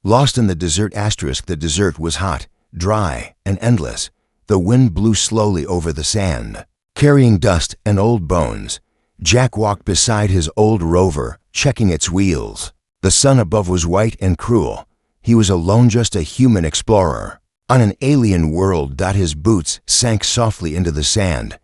Lost in the desert asterisk, the desert was hot, dry, and endless. The wind blew slowly over the sand, carrying dust and old bones. Jack walked beside his old rover, checking its wheels. The sun above was white and cruel. He was alone, just a human explorer. On an alien world. His boots sank softly into the sand.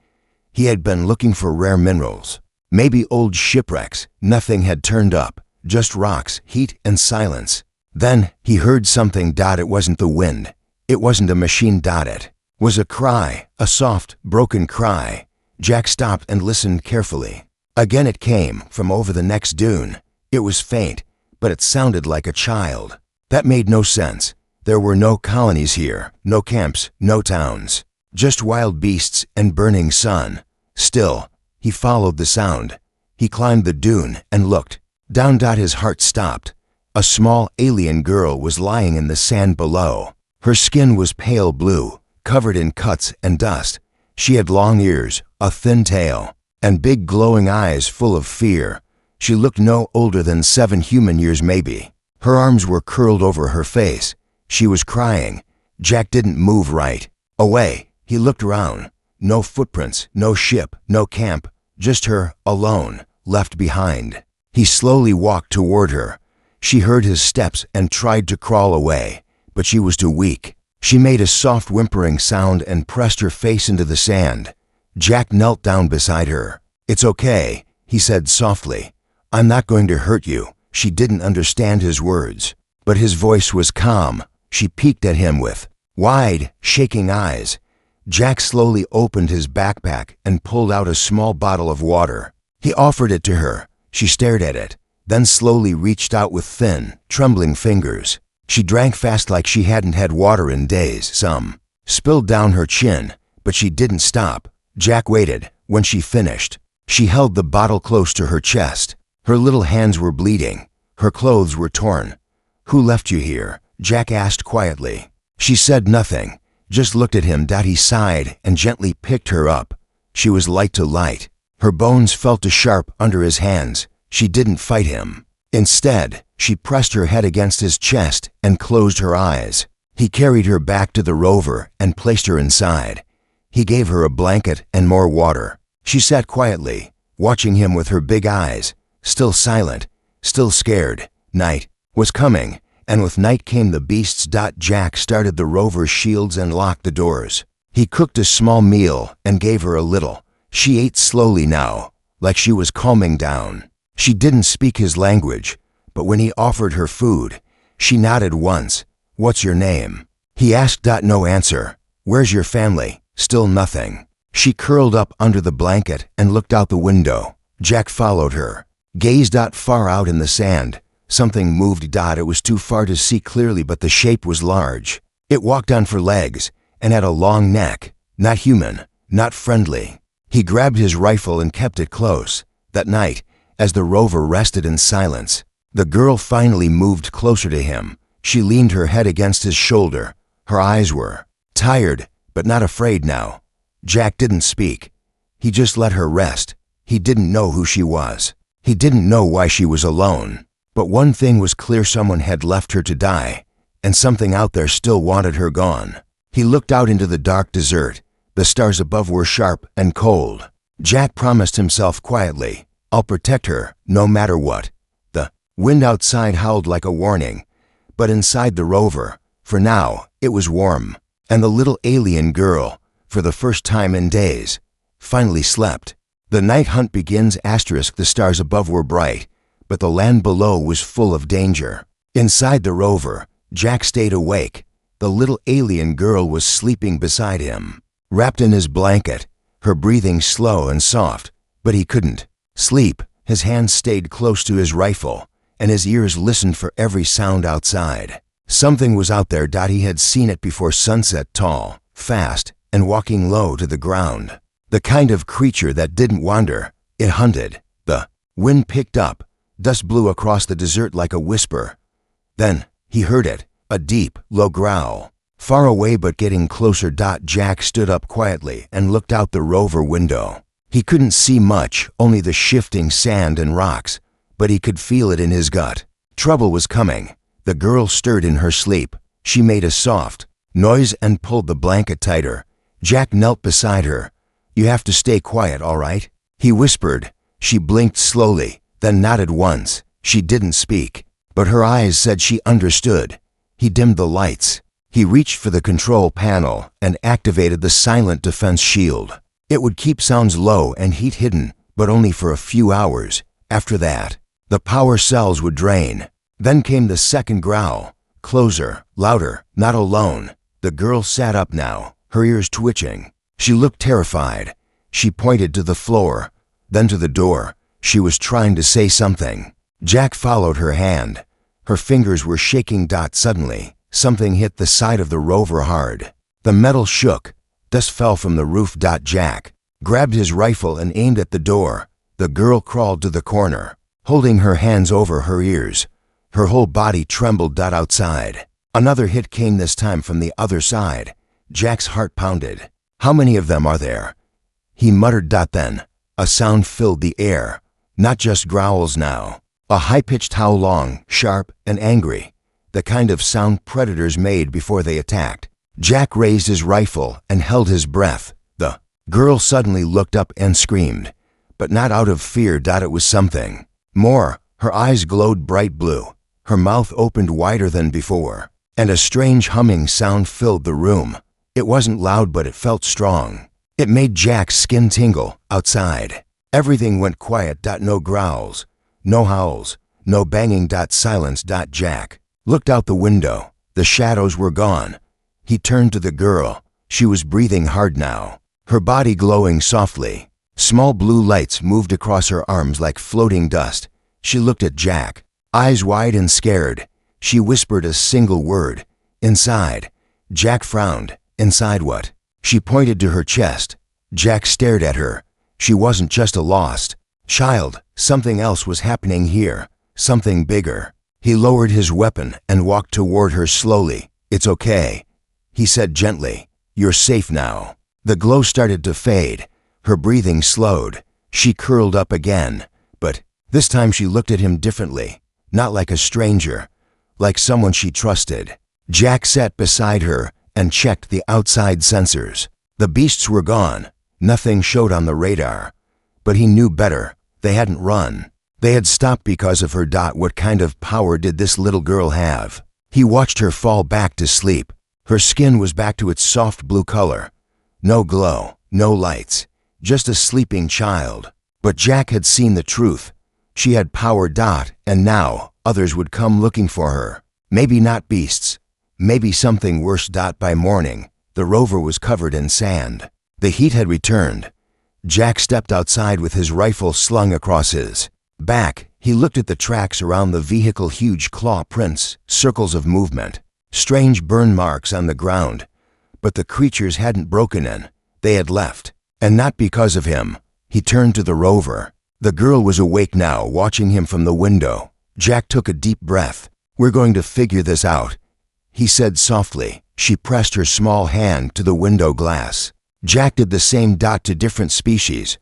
He had been looking for rare minerals. Maybe old shipwrecks. Nothing had turned up. Just rocks, heat, and silence. Then he heard something. It wasn't the wind. It wasn't a machine. It was a cry, a soft, broken cry. Jack stopped and listened carefully. Again it came from over the next dune. It was faint, but it sounded like a child. That made no sense. There were no colonies here, no camps, no towns. Just wild beasts and burning sun. Still, he followed the sound. He climbed the dune and looked. Down. His heart stopped. A small alien girl was lying in the sand below. Her skin was pale blue, covered in cuts and dust. She had long ears, a thin tail, and big glowing eyes full of fear. She looked no older than 7 human years maybe. Her arms were curled over her face. She was crying. Jack didn't move right away. He looked around. No footprints, no ship, no camp, just her, alone, left behind. He slowly walked toward her. She heard his steps and tried to crawl away, but she was too weak. She made a soft whimpering sound and pressed her face into the sand. Jack knelt down beside her. "It's okay," he said softly. "I'm not going to hurt you." She didn't understand his words, but his voice was calm. She peeked at him with wide, shaking eyes. Jack slowly opened his backpack and pulled out a small bottle of water. He offered it to her. She stared at it, then slowly reached out with thin, trembling fingers. She drank fast like she hadn't had water in days. Some spilled down her chin, but she didn't stop. Jack waited. When she finished, she held the bottle close to her chest. Her little hands were bleeding. Her clothes were torn. "Who left you here?" Jack asked quietly. She said nothing, just looked at him. He sighed and gently picked her up. She was light to light. Her bones felt sharp under his hands. She didn't fight him. Instead, she pressed her head against his chest and closed her eyes. He carried her back to the rover and placed her inside. He gave her a blanket and more water. She sat quietly, watching him with her big eyes, still silent, still scared. Night was coming, and with night came the beasts. Jack started the rover's shields and locked the doors. He cooked a small meal and gave her a little. She ate slowly now, like she was calming down. She didn't speak his language, but when he offered her food, she nodded once. "What's your name?" he asked. No answer. "Where's your family?" Still nothing. She curled up under the blanket and looked out the window. Jack followed her, gazed far out in the sand. Something moved. It was too far to see clearly, but the shape was large. It walked on 4 legs and had a long neck. Not human, not friendly. He grabbed his rifle and kept it close. That night, as the rover rested in silence, the girl finally moved closer to him. She leaned her head against his shoulder. Her eyes were tired, but not afraid now. Jack didn't speak. He just let her rest. He didn't know who she was. He didn't know why she was alone. But one thing was clear: someone had left her to die, and something out there still wanted her gone. He looked out into the dark desert. The stars above were sharp and cold. Jack promised himself quietly, "I'll protect her, no matter what." The wind outside howled like a warning, but inside the rover, for now, it was warm. And the little alien girl, for the first time in days, finally slept. The night hunt begins. The stars above were bright, but the land below was full of danger. Inside the rover, Jack stayed awake. The little alien girl was sleeping beside him, wrapped in his blanket, her breathing slow and soft, but he couldn't sleep. His hands stayed close to his rifle, and his ears listened for every sound outside. Something was out there. He had seen it before sunset, tall, fast, and walking low to the ground. The kind of creature that didn't wander, it hunted. The wind picked up. Dust blew across the desert like a whisper. Then he heard it, a deep, low growl. Far away but getting closer. Jack stood up quietly and looked out the rover window. He couldn't see much, only the shifting sand and rocks, but he could feel it in his gut. Trouble was coming. The girl stirred in her sleep. She made a soft noise and pulled the blanket tighter. Jack knelt beside her. "You have to stay quiet, all right?" he whispered. She blinked slowly, then nodded once. She didn't speak, but her eyes said she understood. He dimmed the lights. He reached for the control panel and activated the silent defense shield. It would keep sounds low and heat hidden, but only for a few hours. After that, the power cells would drain. Then came the second growl. Closer, louder, not alone. The girl sat up now, her ears twitching. She looked terrified. She pointed to the floor, then to the door. She was trying to say something. Jack followed her hand. Her fingers were shaking. Suddenly, something hit the side of the rover hard. The metal shook. Dust fell from the roof. Jack grabbed his rifle and aimed at the door. The girl crawled to the corner, holding her hands over her ears. Her whole body trembled. Outside, another hit came, this time from the other side. Jack's heart pounded. "How many of them are there?" he muttered. Then a sound filled the air. Not just growls now. A high-pitched howl, long, sharp, and angry. The kind of sound predators made before they attacked. Jack raised his rifle and held his breath. The girl suddenly looked up and screamed, but not out of fear. It was something more. Her eyes glowed bright blue. Her mouth opened wider than before, and a strange humming sound filled the room. It wasn't loud, but it felt strong. It made Jack's skin tingle. Outside, everything went quiet. No growls, no howls, no banging. Silence. Jack looked out the window. The shadows were gone. He turned to the girl. She was breathing hard now, her body glowing softly. Small blue lights moved across her arms like floating dust. She looked at Jack, eyes wide and scared. She whispered a single word. "Inside." Jack frowned. "Inside what?" She pointed to her chest. Jack stared at her. She wasn't just a lost child. Something else was happening here. Something bigger. He lowered his weapon and walked toward her slowly. "It's okay," he said gently. "You're safe now." The glow started to fade. Her breathing slowed. She curled up again, but this time she looked at him differently. Not like a stranger, like someone she trusted. Jack sat beside her and checked the outside sensors. The beasts were gone. Nothing showed on the radar. But he knew better. They hadn't run. They had stopped because of her. What kind of power did this little girl have? He watched her fall back to sleep. Her skin was back to its soft blue color. No glow, no lights, just a sleeping child. But Jack had seen the truth. She had power. And now others would come looking for her. Maybe not beasts. Maybe something worse. By morning, the rover was covered in sand. The heat had returned. Jack stepped outside with his rifle slung across his back. He looked at the tracks around the vehicle. Huge claw prints, circles of movement, strange burn marks on the ground. But the creatures hadn't broken in. They had left. And not because of him. He turned to the rover. The girl was awake now, watching him from the window. Jack took a deep breath. "We're going to figure this out," he said softly. She pressed her small hand to the window glass. Jack did the same. To different species,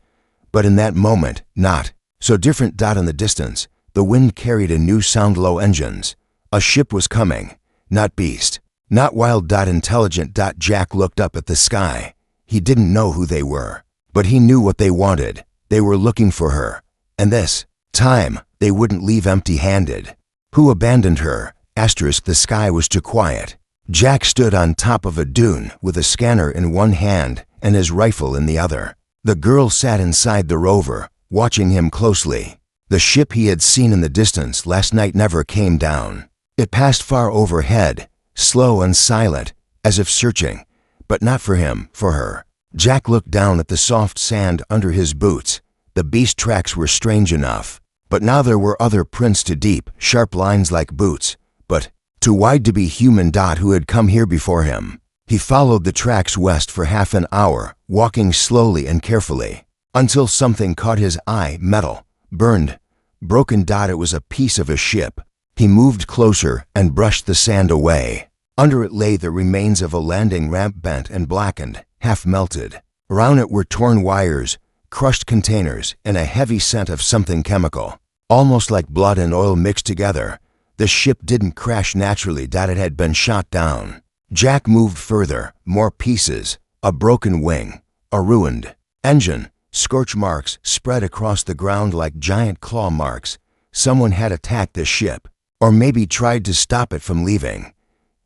but in that moment, not so different. In the distance, the wind carried a new sound. Low engines. A ship was coming. Not beast. Not wild. Intelligent. Jack looked up at the sky. He didn't know who they were, but he knew what they wanted. They were looking for her. And this time, they wouldn't leave empty-handed. Who abandoned her? The sky was too quiet. Jack stood on top of a dune with a scanner in one hand and his rifle in the other. The girl sat inside the rover, watching him closely. The ship he had seen in the distance last night never came down. It passed far overhead, slow and silent, as if searching, but not for him, for her. Jack looked down at the soft sand under his boots. The beast tracks were strange enough, but now there were other prints, too deep, sharp lines like boots, but too wide to be human. Who had come here before him? He followed the tracks west for half an hour, walking slowly and carefully, until something caught his eye. Metal, burned, broken. It was a piece of a ship. He moved closer and brushed the sand away. Under it lay the remains of a landing ramp, bent and blackened, half melted. Around it were torn wires, crushed containers, and a heavy scent of something chemical, almost like blood and oil mixed together. The ship didn't crash naturally. It had been shot down. Jack moved further. More pieces. A broken wing. A ruined engine. Scorch marks spread across the ground like giant claw marks. Someone had attacked the ship. Or maybe tried to stop it from leaving.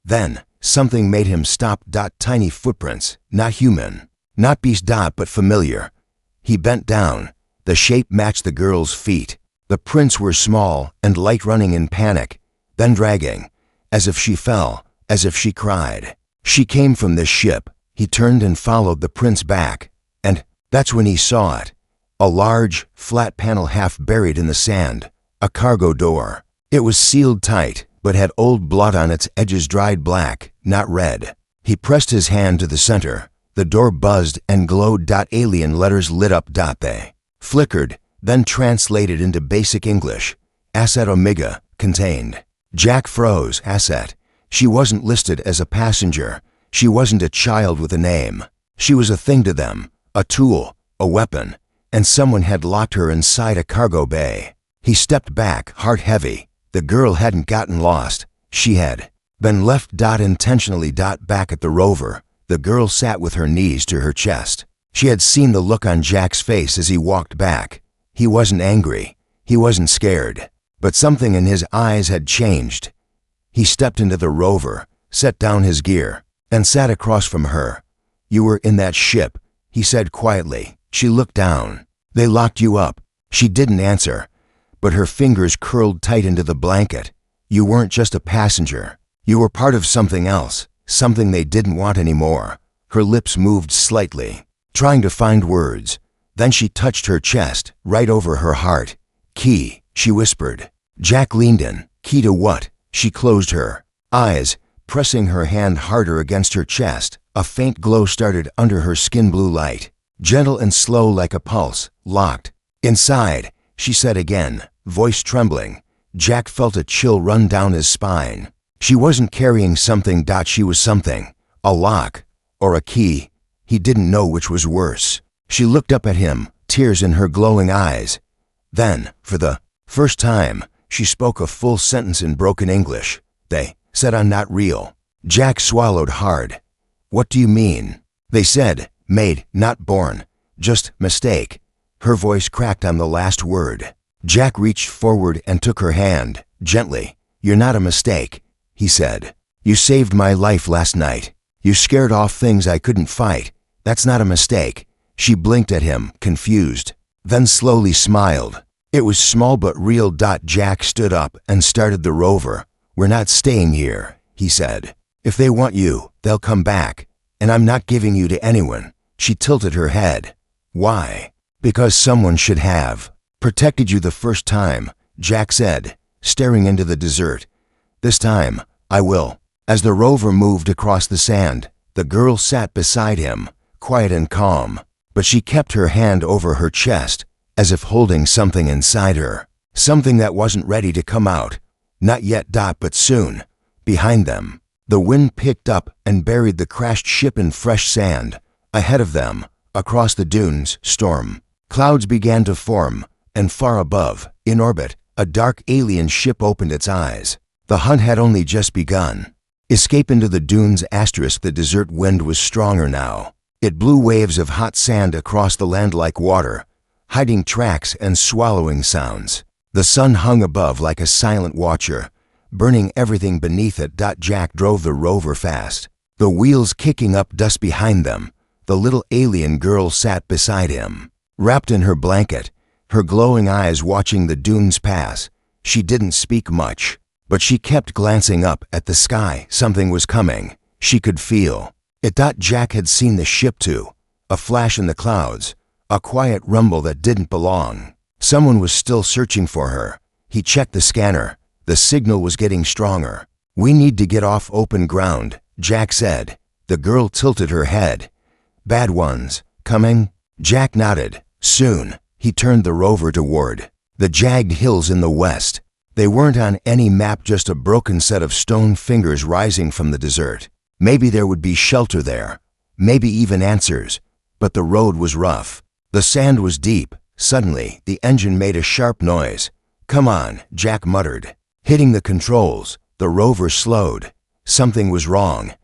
Then, something made him stop. Tiny footprints. Not human. Not beast. But familiar. He bent down. The shape matched the girl's feet. The prints were small and light, running in panic, then dragging, as if she fell, as if she cried. She came from this ship. He turned and followed the prints back, and that's when he saw it. A large, flat panel half buried in the sand, a cargo door. It was sealed tight, but had old blood on its edges, dried black, not red. He pressed his hand to the center. The door buzzed and glowed. Alien letters lit up. They flickered, then translated into basic English. Asset Omega, contained. Jack froze. Asset. She wasn't listed as a passenger. She wasn't a child with a name. She was a thing to them, a tool, a weapon, and someone had locked her inside a cargo bay. He stepped back, heart heavy. The girl hadn't gotten lost. She had been left. Intentionally. Back at the rover, the girl sat with her knees to her chest. She had seen the look on Jack's face as he walked back. He wasn't angry. He wasn't scared. But something in his eyes had changed. He stepped into the rover, set down his gear, and sat across from her. "You were in that ship," he said quietly. She looked down. "They locked you up." She didn't answer, but her fingers curled tight into the blanket. "You weren't just a passenger. You were part of something else, something they didn't want anymore." Her lips moved slightly, trying to find words. Then she touched her chest, right over her heart. "Key," she whispered. Jack leaned in. "Key to what?" She closed her eyes, pressing her hand harder against her chest. A faint glow started under her skin, blue light, gentle and slow like a pulse. "Locked inside," she said again, voice trembling. Jack felt a chill run down his spine. She wasn't carrying something. She was something. A lock or a key. He didn't know which was worse. She looked up at him, tears in her glowing eyes. Then, for the first time, she spoke a full sentence in broken English. "They said I'm not real." Jack swallowed hard. "What do you mean?" "They said, made, not born. Just mistake." Her voice cracked on the last word. Jack reached forward and took her hand, gently. "You're not a mistake," he said. "You saved my life last night. You scared off things I couldn't fight. That's not a mistake." She blinked at him, confused, then slowly smiled. It was small but real. Jack stood up and started the rover. "We're not staying here," he said. "If they want you, they'll come back. And I'm not giving you to anyone." She tilted her head. "Why?" "Because someone should have protected you the first time," Jack said, staring into the desert. "This time, I will." As the rover moved across the sand, the girl sat beside him, quiet and calm. But she kept her hand over her chest, as if holding something inside her, something that wasn't ready to come out. Not yet. But soon. Behind them, the wind picked up and buried the crashed ship in fresh sand. Ahead of them, across the dunes, storm clouds began to form, and far above, in orbit, a dark alien ship opened its eyes. The hunt had only just begun. Escape into the dunes. The desert wind was stronger now. It blew waves of hot sand across the land like water, hiding tracks and swallowing sounds. The sun hung above like a silent watcher, burning everything beneath it. Jack drove the rover fast, the wheels kicking up dust behind them. The little alien girl sat beside him, wrapped in her blanket, her glowing eyes watching the dunes pass. She didn't speak much, but she kept glancing up at the sky. Something was coming. She could feel it. Jack had seen the ship too. A flash in the clouds, a quiet rumble that didn't belong. Someone was still searching for her. He checked the scanner. The signal was getting stronger. "We need to get off open ground," Jack said. The girl tilted her head. "Bad ones coming?" Jack nodded. "Soon." He turned the rover toward the jagged hills in the west. They weren't on any map, just a broken set of stone fingers rising from the desert. Maybe there would be shelter there, maybe even answers, but the road was rough. The sand was deep. Suddenly, the engine made a sharp noise. "Come on," Jack muttered. Hitting the controls, the rover slowed. Something was wrong.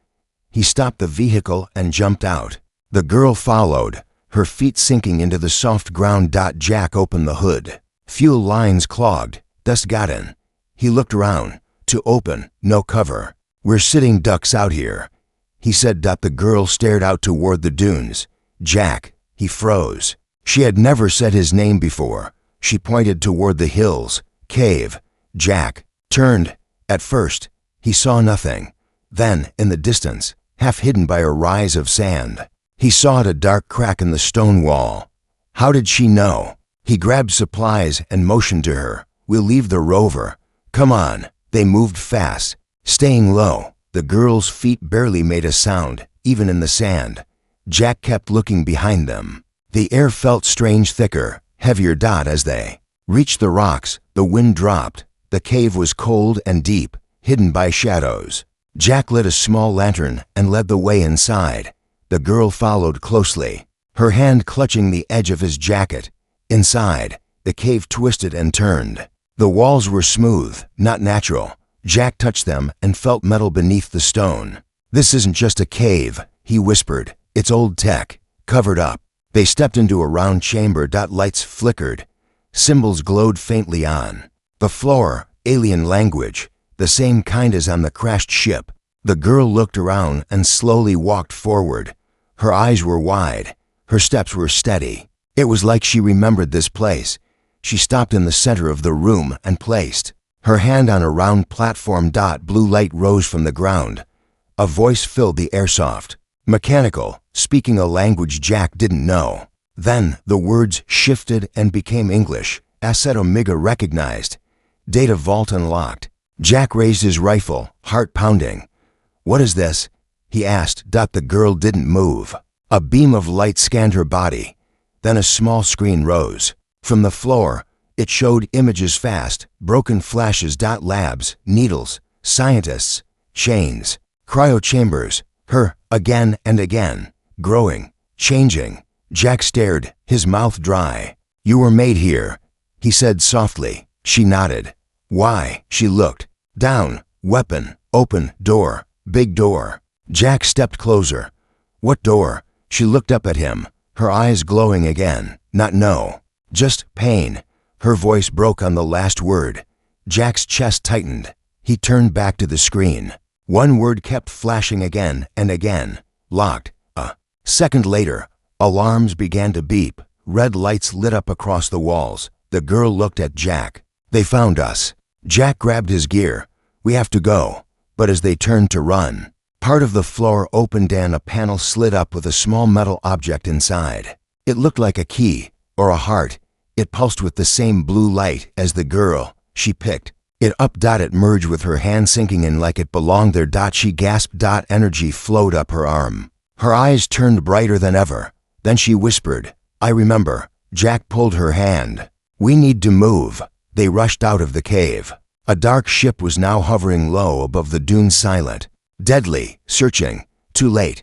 He stopped the vehicle and jumped out. The girl followed, her feet sinking into the soft ground. Jack opened the hood. Fuel lines clogged, dust got in. He looked around. To open, no cover. "We're sitting ducks out here," he said. The girl stared out toward the dunes. "Jack." He froze. She had never said his name before. She pointed toward the hills. "Cave." Jack turned. At first, he saw nothing. Then, in the distance, half hidden by a rise of sand, he saw a dark crack in the stone wall. How did she know? He grabbed supplies and motioned to her. "We'll leave the rover. Come on." They moved fast, staying low. The girl's feet barely made a sound, even in the sand. Jack kept looking behind them. The air felt strange, thicker, heavier. As they reached the rocks, the wind dropped. The cave was cold and deep, hidden by shadows. Jack lit a small lantern and led the way inside. The girl followed closely, her hand clutching the edge of his jacket. Inside, the cave twisted and turned. The walls were smooth, not natural. Jack touched them and felt metal beneath the stone. "This isn't just a cave," he whispered. "It's old tech, covered up." They stepped into a round chamber. Lights flickered. Symbols glowed faintly on the floor. Alien language, the same kind as on the crashed ship. The girl looked around and slowly walked forward. Her eyes were wide. Her steps were steady. It was like she remembered this place. She stopped in the center of the room and placed her hand on a round platform. Blue light rose from the ground. A voice filled the air, soft, mechanical, speaking a language Jack didn't know. Then the words shifted and became English. Asset Omega recognized. Data vault unlocked. Jack raised his rifle, heart pounding. "What is this?" he asked. The girl didn't move. A beam of light scanned her body. Then a small screen rose. From the floor, it showed images fast, broken flashes. Labs, needles, scientists, chains, cryo chambers, her, again and again, growing, changing. Jack stared, his mouth dry. "You were made here," he said softly. She nodded. "Why?" She looked. Down, weapon, open, door, big door. Jack stepped closer. "What door?" She looked up at him, her eyes glowing again. "Not no. Just pain." Her voice broke on the last word. Jack's chest tightened. He turned back to the screen. One word kept flashing again and again. "Locked." A second later, alarms began to beep. Red lights lit up across the walls. The girl looked at Jack. "They found us." Jack grabbed his gear. "We have to go." But as they turned to run, part of the floor opened and a panel slid up with a small metal object inside. It looked like a key, or a heart. It pulsed with the same blue light as the girl. She picked it up. It merged with her hand, sinking in like it belonged there. She gasped. Energy flowed up her arm. Her eyes turned brighter than ever. Then she whispered, "I remember." Jack pulled her hand. "We need to move." They rushed out of the cave. A dark ship was now hovering low above the dunes, silent, deadly, searching. Too late.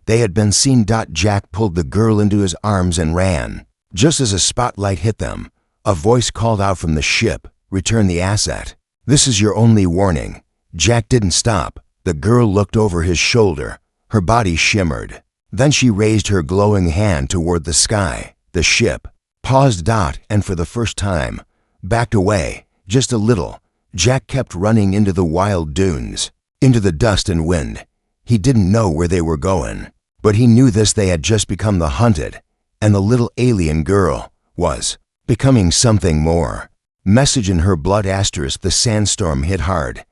They had been seen. Jack pulled the girl into his arms and ran. Just as a spotlight hit them, a voice called out from the ship, "Return the asset. This is your only warning." Jack didn't stop. The girl looked over his shoulder. Her body shimmered. Then she raised her glowing hand toward the sky. The ship paused. And for the first time, backed away, just a little. Jack kept running into the wild dunes, into the dust and wind. He didn't know where they were going, but he knew this: they had just become the hunted, and the little alien girl was becoming something more. Message in her blood. The sandstorm hit hard.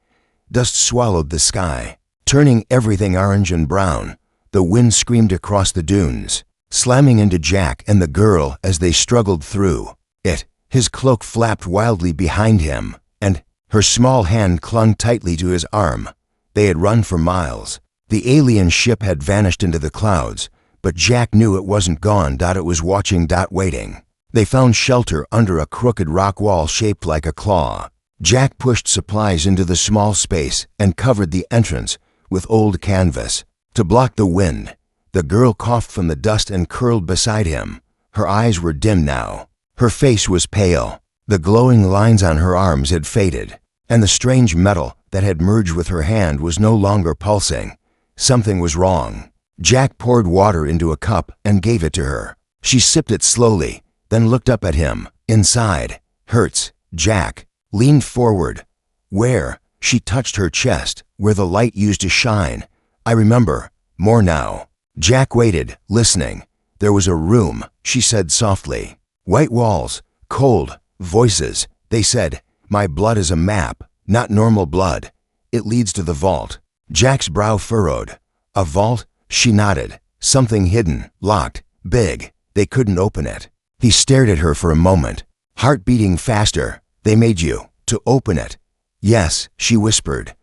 Dust swallowed the sky, turning everything orange and brown. The wind screamed across the dunes, slamming into Jack and the girl as they struggled through it. His cloak flapped wildly behind him, and her small hand clung tightly to his arm. They had run for miles. The alien ship had vanished into the clouds, but Jack knew it wasn't gone. It was watching, waiting. They found shelter under a crooked rock wall shaped like a claw. Jack pushed supplies into the small space and covered the entrance with old canvas to block the wind. The girl coughed from the dust and curled beside him. Her eyes were dim now. Her face was pale. The glowing lines on her arms had faded. and the strange metal that had merged with her hand was no longer pulsing. Something was wrong. Jack poured water into a cup and gave it to her. She sipped it slowly, then looked up at him. Inside, hurts. Jack leaned forward. Where? She touched her chest, where the light used to shine. I remember. More now. Jack waited, listening. There was a room, she said softly. White walls, cold, voices. They said, my blood is a map, not normal blood. It leads to the vault. Jack's brow furrowed. A vault? She nodded. Something hidden, locked, big. They couldn't open it. He stared at her for a moment, heart beating faster. They made you to open it. Yes, she whispered.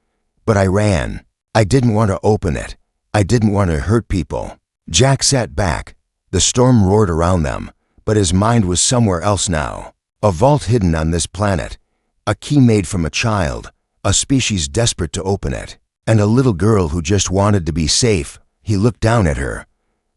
But I ran. I didn't want to open it. I didn't want to hurt people. Jack sat back. The storm roared around them, but his mind was somewhere else now. A vault hidden on this planet. A key made from a child, a species desperate to open it, and a little girl who just wanted to be safe. He looked down at her.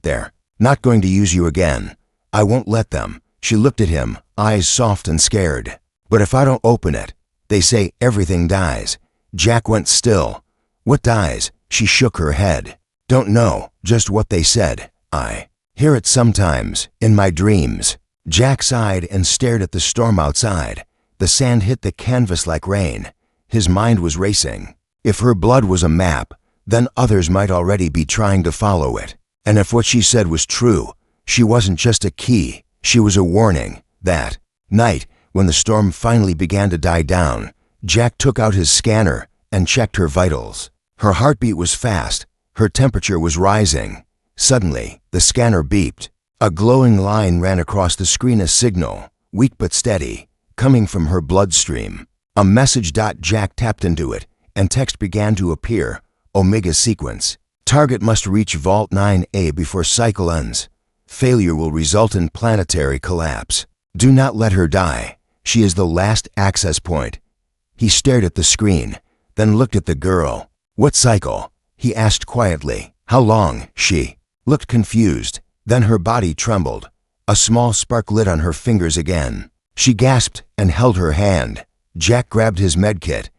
They're not going to use you again. I won't let them. She looked at him, eyes soft and scared. But if I don't open it, they say everything dies. Jack went still. What dies? She shook her head. Don't know, just what they said. I hear it sometimes, in my dreams. Jack sighed and stared at the storm outside. The sand hit the canvas like rain. His mind was racing. If her blood was a map, then others might already be trying to follow it. And if what she said was true, she wasn't just a key, she was a warning. That night, when the storm finally began to die down, Jack took out his scanner and checked her vitals. Her heartbeat was fast, her temperature was rising. Suddenly, the scanner beeped. A glowing line ran across the screen, a signal, weak but steady, coming from her bloodstream. A message. Jack tapped into it, and text began to appear. Omega sequence. Target must reach Vault 9A before cycle ends. Failure will result in planetary collapse. Do not let her die. She is the last access point. He stared at the screen, then looked at the girl. What cycle? He asked quietly. How long? She looked confused. Then her body trembled. A small spark lit on her fingers again. She gasped and held her hand. Jack grabbed his medkit,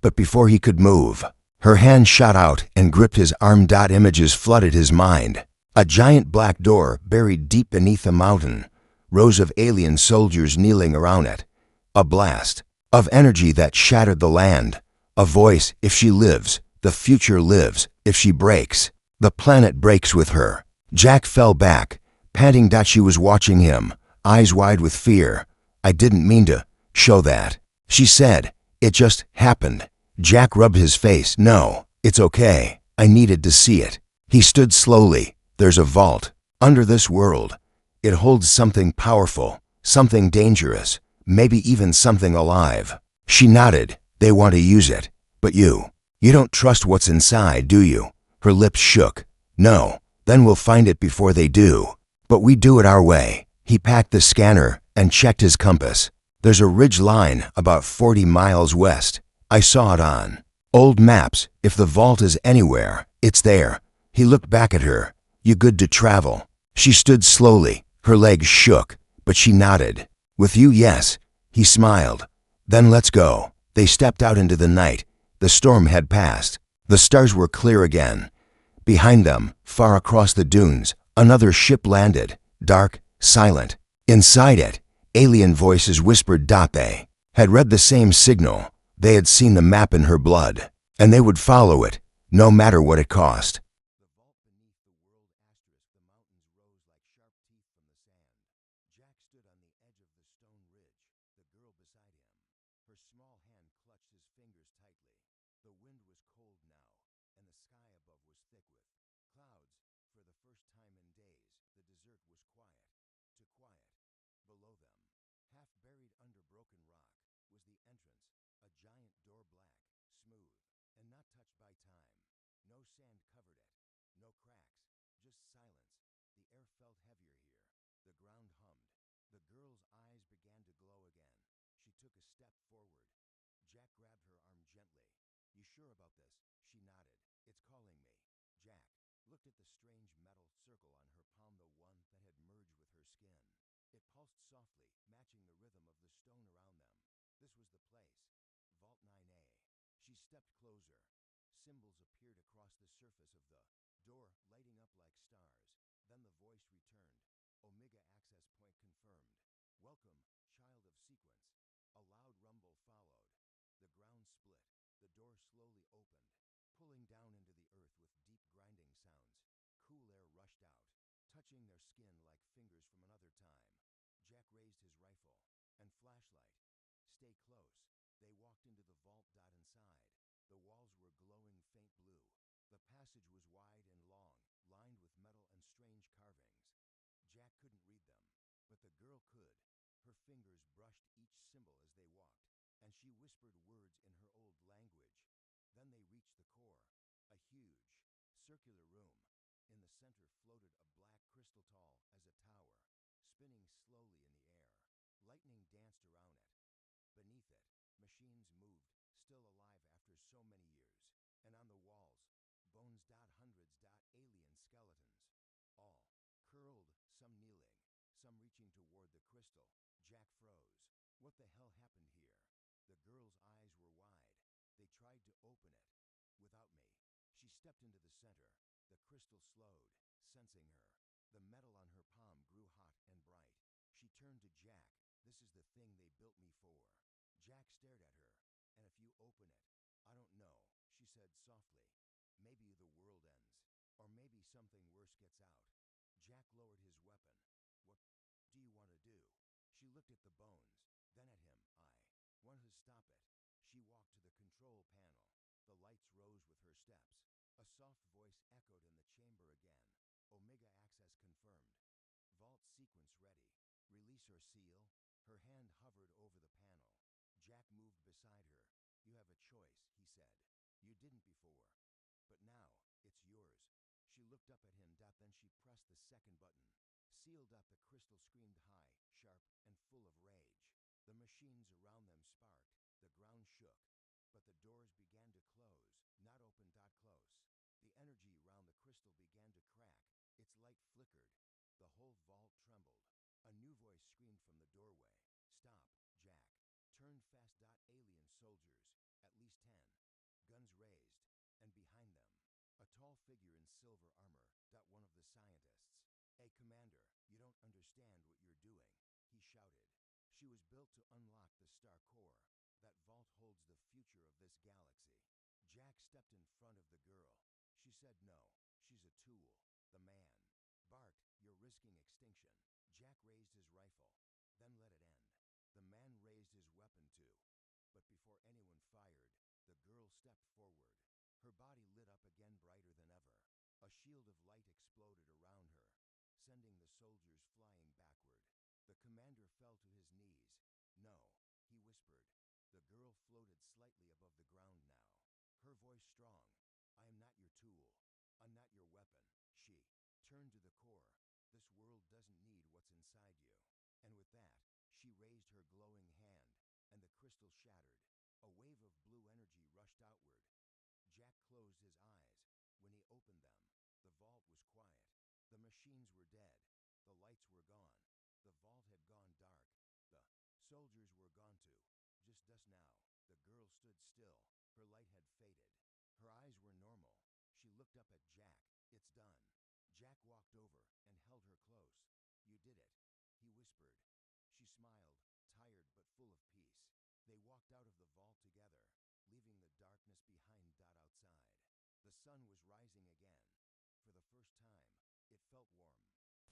but before he could move, her hand shot out and gripped his arm. Images flooded his mind. A giant black door buried deep beneath a mountain. Rows of alien soldiers kneeling around it. A blast of energy that shattered the land. A voice. If she lives, the future lives. If she breaks, the planet breaks with her. Jack fell back, panting. She was watching him, eyes wide with fear. I didn't mean to show that, she said. It just happened. Jack rubbed his face. No, it's okay. I needed to see it. He stood slowly. There's a vault under this world. It holds something powerful, something dangerous, maybe even something alive. She nodded. They want to use it. But you don't trust what's inside, do you? Her lips shook. No. Then we'll find it before they do. But we do it our way. He packed the scanner and checked his compass. There's a ridge line about 40 miles west. I saw it on old maps. If the vault is anywhere, it's there. He looked back at her. You good to travel? She stood slowly. Her legs shook, but she nodded. With you, yes. He smiled. Then let's go. They stepped out into the night. The storm had passed. The stars were clear again. Behind them, far across the dunes, another ship landed, dark, silent. Inside it, alien voices whispered. They had read the same signal. They had seen the map in her blood, and they would follow it, no matter what it cost. The vault beneath the world asterisk, the mountains rose like sharp teeth from the sand. Jack stood on the edge of the stone ridge, the girl beside him. Her small hand clutched his fingers tightly. The wind was cold now, and the sky above was thick with clouds. For the first time in days, the desert was quiet. Too quiet. Below them, half buried under broken rock, was the entrance, a giant door, black, smooth, and not touched by time. No sand covered it, no cracks, just silence. The air felt heavier here. The ground hummed. The girl's eyes began to glow again. She took a step forward. Jack grabbed her arm gently. You sure about this? She nodded. It's calling me. Jack looked at the strange metal circle on her palm, the one that had merged with her skin. It pulsed softly, matching the rhythm of the stone around them. This was the place. Vault 9A. She stepped closer. Symbols appeared across the surface of the door, lighting up like stars. Then the voice returned. Omega access point confirmed. Welcome, child of sequence. A loud rumble followed. The ground split. The door slowly opened, pulling down into the earth with deep grinding sounds. Cool air rushed out, touching their skin like fingers from another time. Jack raised his rifle and flashlight. Stay close. They walked into the vault. Inside, the walls were glowing faint blue. The passage was wide and long, lined with metal and strange carvings. Jack couldn't read them, but the girl could. Her fingers brushed each symbol as they walked, and she whispered words in her old language. Then they reached the core, a huge, circular room. In the center floated a black crystal tall as a tower, spinning slowly in the air. Lightning danced around it. Beneath it, machines moved, still alive after so many years. And on the walls, bones. Hundreds. Alien skeletons. All curled, some kneeling, some reaching toward the crystal. Jack froze. What the hell happened here? The girl's eyes were wide. They tried to open it. Without me. She stepped into the center. The crystal slowed, sensing her. The metal on her palm grew hot and bright. She turned to Jack. This is the thing they built me for. Jack stared at her. And if you open it, I don't know, she said softly. Maybe the world ends. Or maybe something worse gets out. Jack lowered his weapon. What do you want to do? She looked at the bones, then at him. I want to stop it. She walked to the control panel. The lights rose with her steps. A soft voice echoed in the chamber again. Omega access confirmed. Vault sequence ready. Release or seal. Her hand hovered over the panel. Jack moved beside her. You have a choice, he said. You didn't before. But now, it's yours. She looked up at him. Then she pressed the second button. Sealed. The crystal screamed high, sharp, and full of rage. The machines around them sparked. The ground shook. But the doors began to close, not open. Close. The energy around the crystal began to crack. Its light flickered. The whole vault trembled. A new voice screamed from the doorway. Stop, Jack. Turn fast. Alien soldiers, at least 10. Guns raised. And behind them, a tall figure in silver armor. One of the scientists. A commander, you don't understand what you're doing, he shouted. She was built to unlock the star core. That vault holds the future of this galaxy. Jack stepped in front of the girl. She said no, she's a tool. The man barked, you're risking extinction. Jack raised his rifle, then let it end. The man raised his weapon too. But before anyone fired, the girl stepped forward. Her body lit up again, brighter than ever. A shield of light exploded around her, sending the soldiers flying backward. The commander fell to his knees. No, he whispered. The girl floated slightly above the ground now. Her voice strong. I am not your tool. I'm not your weapon. She turned to the core. This world doesn't need what's inside you. And with that, she raised her glowing hand, and the crystal shattered. A wave of blue energy rushed outward. Jack closed his eyes. When he opened them, the vault was quiet. The machines were dead. The lights were gone. The vault had gone dark. The soldiers were gone too. Just us now. The girl stood still. Her light had faded. Her eyes were normal. She looked up at Jack. It's done. Jack walked over and held her close. You did it, he whispered. She smiled, tired but full of peace. They walked out of the vault together, leaving the darkness behind. Outside, the sun was rising again. For the first time, it felt warm.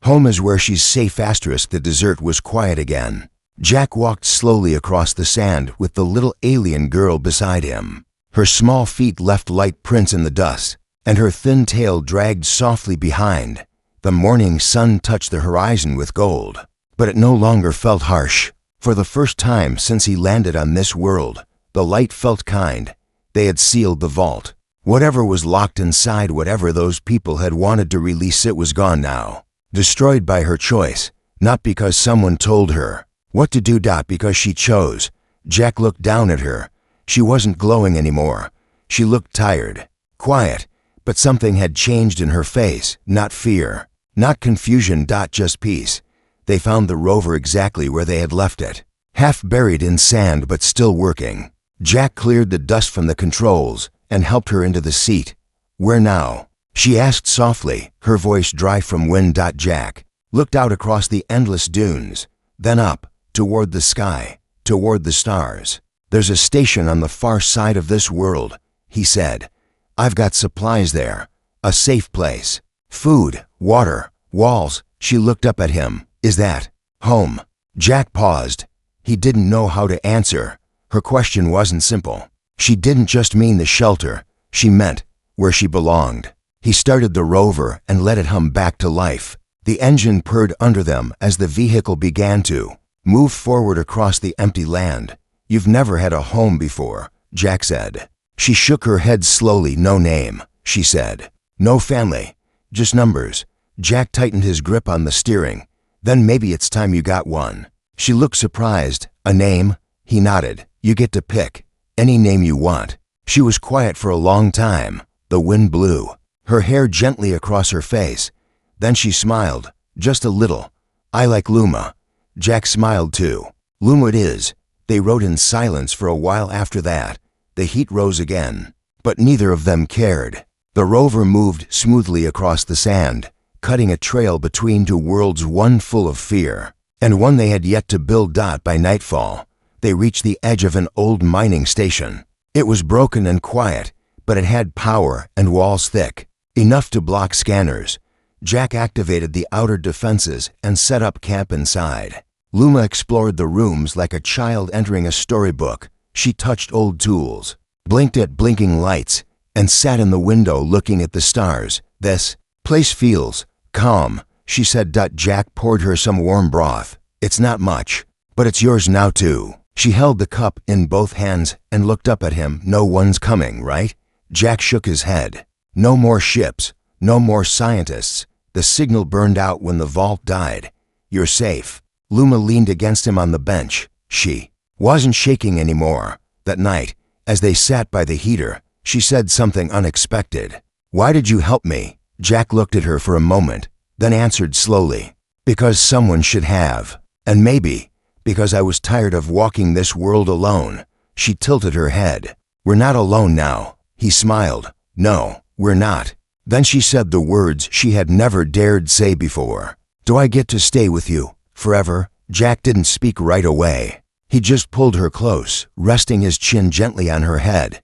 Home is where she's safe. The desert was quiet again. Jack walked slowly across the sand with the little alien girl beside him. Her small feet left light prints in the dust, and her thin tail dragged softly behind. The morning sun touched the horizon with gold, but it no longer felt harsh. For the first time since he landed on this world, the light felt kind. They had sealed the vault. Whatever was locked inside, whatever those people had wanted to release, it was gone now. Destroyed by her choice, not because someone told her what to do. Because she chose. Jack looked down at her. She wasn't glowing anymore. She looked tired, quiet, but something had changed in her face. Not fear, not confusion. Just peace. They found the rover exactly where they had left it, half buried in sand but still working. Jack cleared the dust from the controls and helped her into the seat. "Where now?" she asked softly, her voice dry from wind. Jack looked out across the endless dunes, then up, toward the sky, toward the stars. "There's a station on the far side of this world," he said. "I've got supplies there, a safe place. Food, water, walls." She looked up at him. "Is that home?" Jack paused. He didn't know how to answer. Her question wasn't simple. She didn't just mean the shelter. She meant where she belonged. He started the rover and let it hum back to life. The engine purred under them as the vehicle began to move forward across the empty land. "You've never had a home before," Jack said. She shook her head slowly. "No name," she said. "No family, just numbers." Jack tightened his grip on the steering. "Then maybe it's time you got one." She looked surprised. "A name?" He nodded. "You get to pick any name you want." She was quiet for a long time. The wind blew her hair gently across her face. Then she smiled, just a little. "I like Luma." Jack smiled too. "Luma it is." They rode in silence for a while after that. The heat rose again, but neither of them cared. The rover moved smoothly across the sand, cutting a trail between two worlds, one full of fear and one they had yet to build. By nightfall, they reached the edge of an old mining station. It was broken and quiet, but it had power and walls thick, enough to block scanners. Jack activated the outer defenses and set up camp inside. Luma explored the rooms like a child entering a storybook. She touched old tools, blinked at blinking lights, and sat in the window looking at the stars. "This place feels calm," she said. Jack poured her some warm broth. "It's not much, but it's yours now too." She held the cup in both hands and looked up at him. "No one's coming, right?" Jack shook his head. "No more ships, no more scientists. The signal burned out when the vault died. You're safe." Luma leaned against him on the bench. She wasn't shaking anymore. That night, as they sat by the heater, she said something unexpected. "Why did you help me?" Jack looked at her for a moment, then answered slowly. "Because someone should have. And maybe because I was tired of walking this world alone." She tilted her head. "We're not alone now." He smiled. "No, we're not." Then she said the words she had never dared say before. "Do I get to stay with you forever?" Jack didn't speak right away. He just pulled her close, resting his chin gently on her head.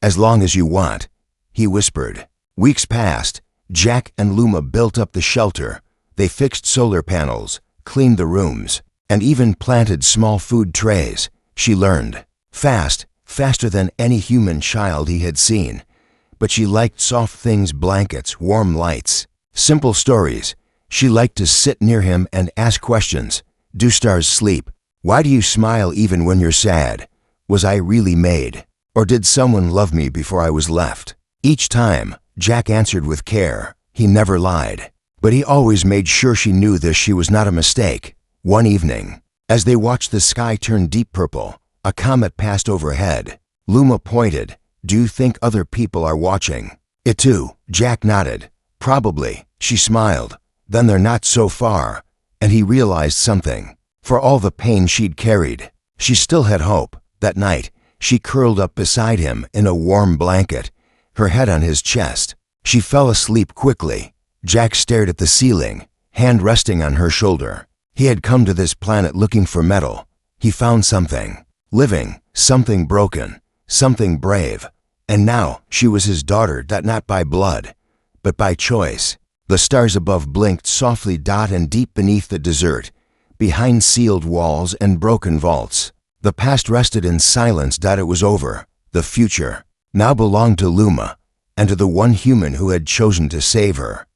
"As long as you want," he whispered. Weeks passed. Jack and Luma built up the shelter. They fixed solar panels, cleaned the rooms, and even planted small food trays. She learned fast, faster than any human child he had seen. But she liked soft things, blankets, warm lights, simple stories. She liked to sit near him and ask questions. "Do stars sleep? Why do you smile even when you're sad? Was I really made? Or did someone love me before I was left?" Each time, Jack answered with care. He never lied. But he always made sure she knew this. She was not a mistake. One evening, as they watched the sky turn deep purple, a comet passed overhead. Luma pointed. "Do you think other people are watching it too?" Jack nodded. "Probably." She smiled. "Then they're not so far." And he realized something. For all the pain she'd carried, she still had hope. That night, she curled up beside him in a warm blanket, her head on his chest. She fell asleep quickly. Jack stared at the ceiling, hand resting on her shoulder. He had come to this planet looking for metal. He found something living, something broken, something brave. And now she was his daughter, not by blood, but by choice. The stars above blinked softly, and deep beneath the desert, behind sealed walls and broken vaults, the past rested in silence. It was over. The future now belonged to Luma, and to the one human who had chosen to save her.